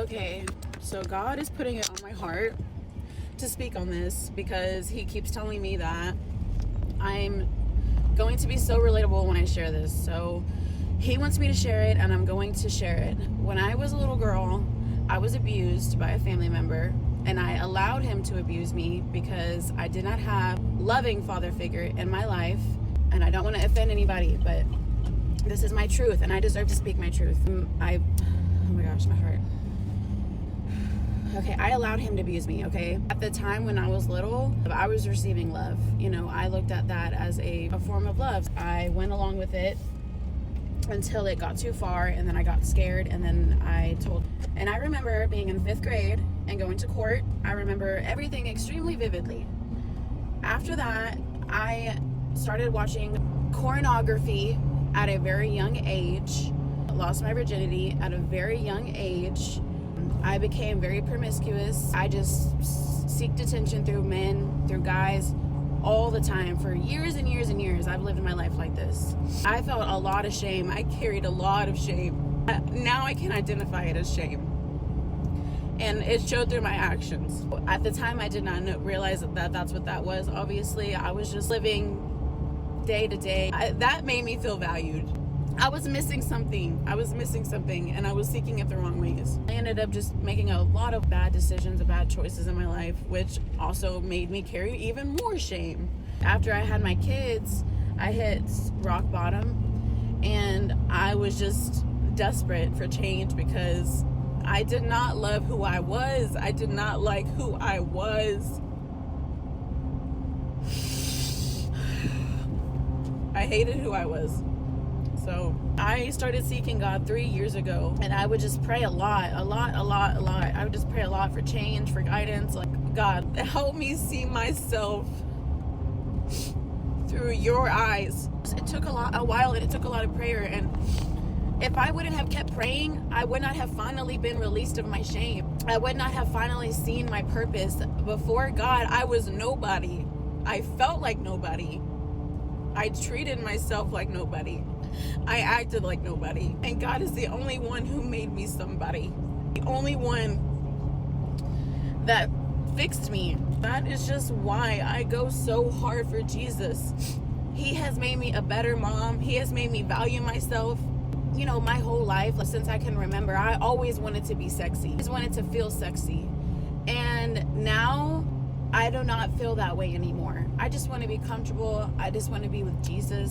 Okay, so God is putting it on my heart to speak on this because he keeps telling me that I'm going to be so relatable when I share this. So he wants me to share it, and I'm going to share it. When I was a little girl, I was abused by a family member, and I allowed him to abuse me because I did not have a loving father figure in my life. And I don't want to offend anybody, but this is my truth, and I deserve to speak my truth. Oh my gosh, my heart. Okay, I allowed him to abuse me, okay? At the time when I was little, I was receiving love. You know, I looked at that as a form of love. I went along with it until it got too far, and then I got scared, and then and I remember being in 5th grade and going to court. I remember everything extremely vividly. After that, I started watching pornography at a very young age, lost my virginity at a very young age. I became very promiscuous. I just seeked attention through men, through guys, all the time for years and years and years. I've lived my life like this. I felt a lot of shame. I carried a lot of shame. Now I can identify it as shame. And it showed through my actions. At the time, I did not realize that that's what that was. Obviously, I was just living day to day. That made me feel valued. I was missing something, and I was seeking it the wrong ways. I ended up just making a lot of bad decisions and bad choices in my life, which also made me carry even more shame. After I had my kids, I hit rock bottom, and I was just desperate for change because I did not love who I was. I did not like who I was. I hated who I was. So I started seeking God 3 years ago, and I would just pray a lot. I would just pray a lot for change, for guidance. Like, God, help me see myself through your eyes. It took a while, and it took a lot of prayer. And if I wouldn't have kept praying, I would not have finally been released of my shame. I would not have finally seen my purpose. Before God, I was nobody. I felt like nobody. I treated myself like nobody. I acted like nobody. And God is the only one who made me somebody. The only one that fixed me. That is just why I go so hard for Jesus. He has made me a better mom. He has made me value myself. You know, my whole life, since I can remember, I always wanted to be sexy. I always wanted to feel sexy. And now I do not feel that way anymore. I just want to be comfortable. I just want to be with Jesus.